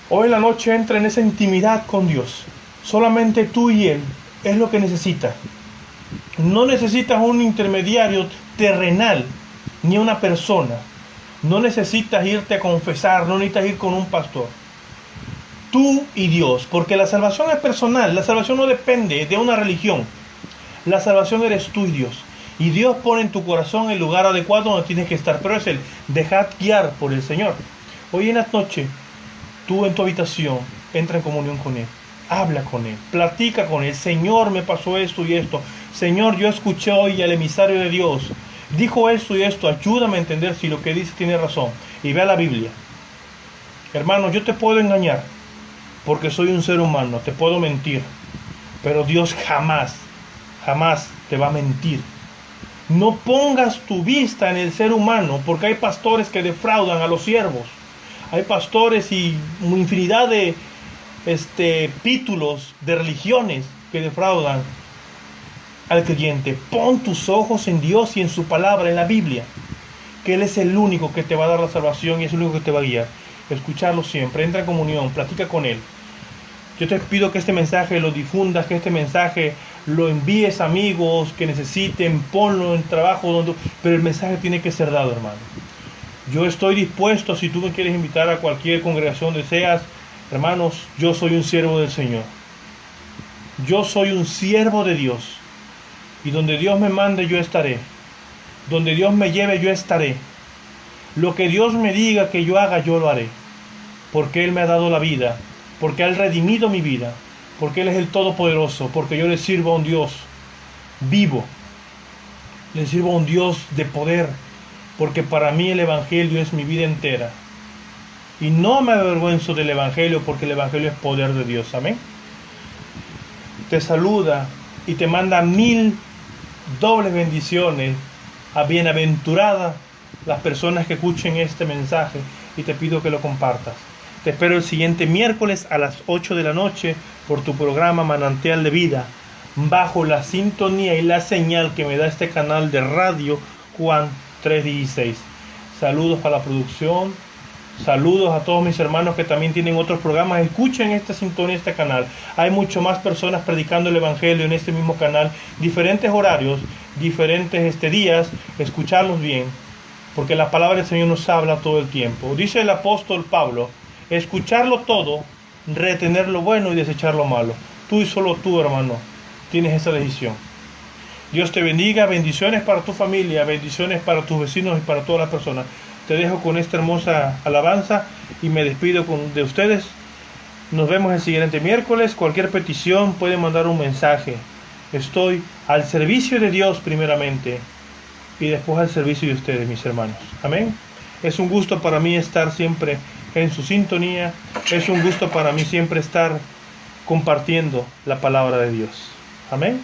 Hoy en la noche entra en esa intimidad con Dios. Solamente tú y Él es lo que necesitas. No necesitas un intermediario terrenal, ni una persona. No necesitas irte a confesar, no necesitas ir con un pastor. Tú y Dios, porque la salvación es personal. La salvación no depende de una religión. La salvación eres tú y Dios. Y Dios pone en tu corazón el lugar adecuado donde tienes que estar. Pero es el dejar guiar por el Señor. Hoy en la noche, tú en tu habitación, entra en comunión con Él. Habla con Él, platica con Él. Señor, me pasó esto y esto. Señor, yo escuché hoy al emisario de Dios. Dijo esto y esto. Ayúdame a entender si lo que dice tiene razón. Y ve a la Biblia. Hermano, yo te puedo engañar. Porque soy un ser humano. Te puedo mentir. Pero Dios jamás te va a mentir. No pongas tu vista en el ser humano. Porque hay pastores que defraudan a los siervos. Hay pastores y infinidad de títulos de religiones que defraudan al creyente. Pon tus ojos en Dios y en su palabra, en la Biblia, que Él es el único que te va a dar la salvación y es el único que te va a guiar. Escucharlo siempre, entra en comunión, platica con Él. Yo te pido que este mensaje lo difundas, que este mensaje lo envíes a amigos que necesiten, ponlo en trabajo, pero el mensaje tiene que ser dado, hermano. Yo estoy dispuesto, si tú me quieres invitar a cualquier congregación deseas, hermanos, yo soy un siervo del Señor. Yo soy un siervo de Dios. Y donde Dios me mande, yo estaré. Donde Dios me lleve, yo estaré. Lo que Dios me diga que yo haga, yo lo haré. Porque Él me ha dado la vida. Porque Él ha redimido mi vida. Porque Él es el Todopoderoso. Porque yo le sirvo a un Dios vivo. Le sirvo a un Dios de poder. Porque para mí el Evangelio es mi vida entera. Y no me avergüenzo del Evangelio, porque el Evangelio es poder de Dios. Amén. Te saluda y te manda 1000 dobles bendiciones. A bienaventuradas las personas que escuchen este mensaje. Y te pido que lo compartas. Te espero el siguiente miércoles a las 8 de la noche por tu programa Manantial de Vida, bajo la sintonía y la señal que me da este canal de radio Juan 316. Saludos para la producción, saludos a todos mis hermanos que también tienen otros programas. Escuchen esta sintonía, este canal. Hay mucho más personas predicando el Evangelio en este mismo canal, diferentes horarios, diferentes días. Escucharlos bien, porque la palabra del Señor nos habla todo el tiempo. Dice el apóstol Pablo: escucharlo todo, retener lo bueno y desechar lo malo. Tú y solo tú, hermano, tienes esa decisión. Dios te bendiga, bendiciones para tu familia, bendiciones para tus vecinos y para todas las personas. Te dejo con esta hermosa alabanza y me despido de ustedes. Nos vemos el siguiente miércoles. Cualquier petición pueden mandar un mensaje. Estoy al servicio de Dios primeramente y después al servicio de ustedes, mis hermanos. Amén. Es un gusto para mí estar siempre en su sintonía. Es un gusto para mí siempre estar compartiendo la palabra de Dios. Amén.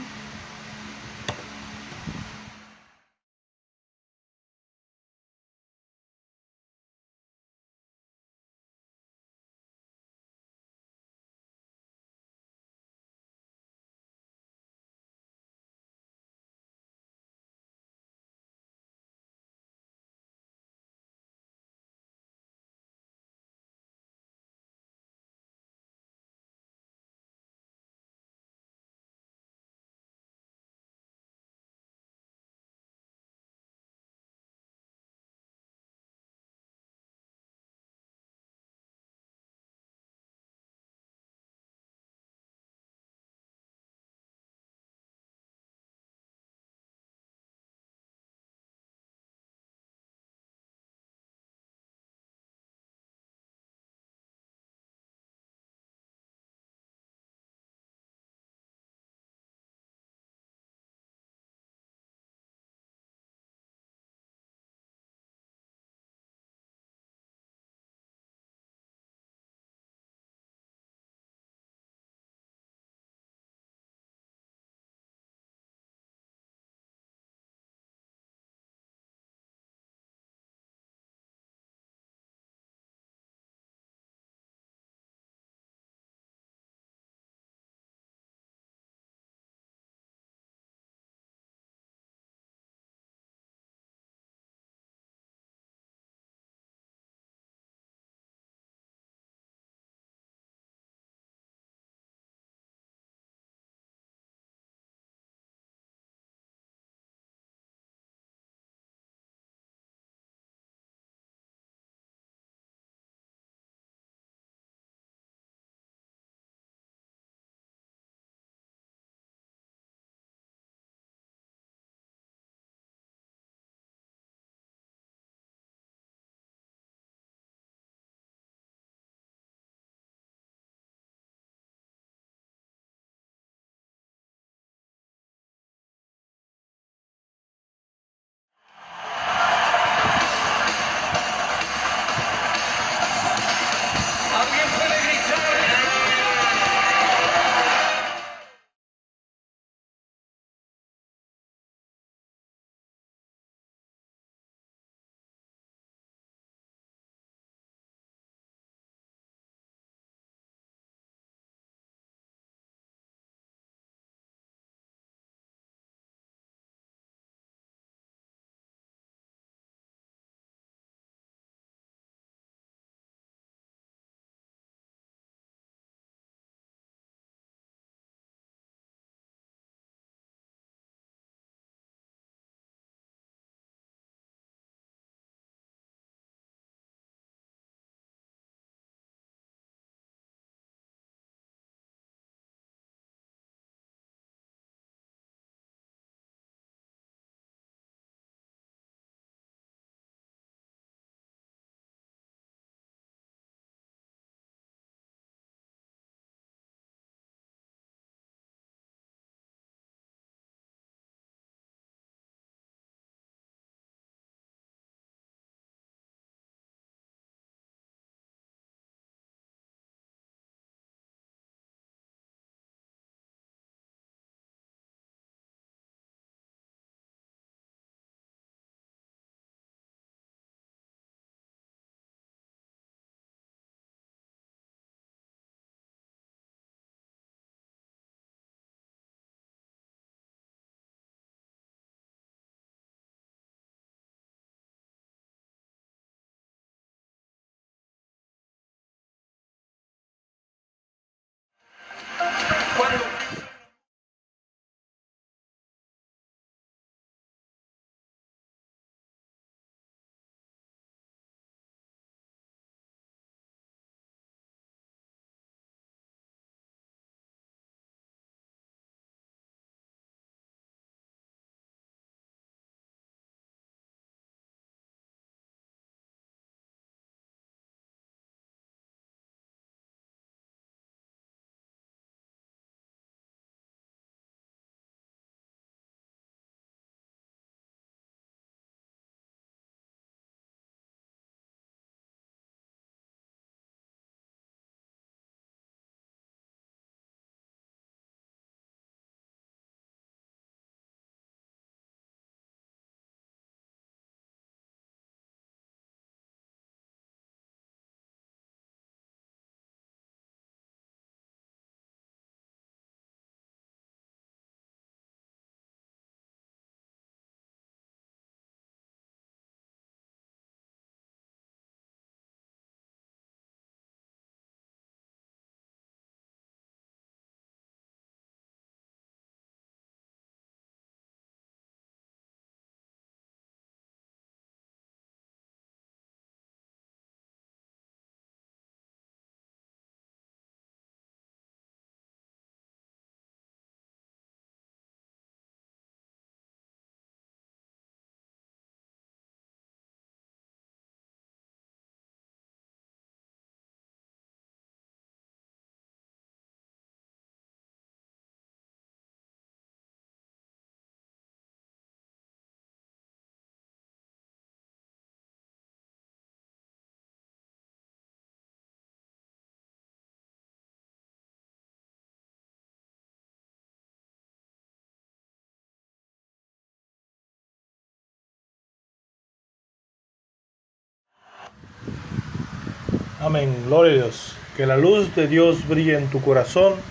Amén. Gloria a Dios. Que la luz de Dios brille en tu corazón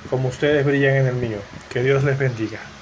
como ustedes brillan en el mío. Que Dios les bendiga.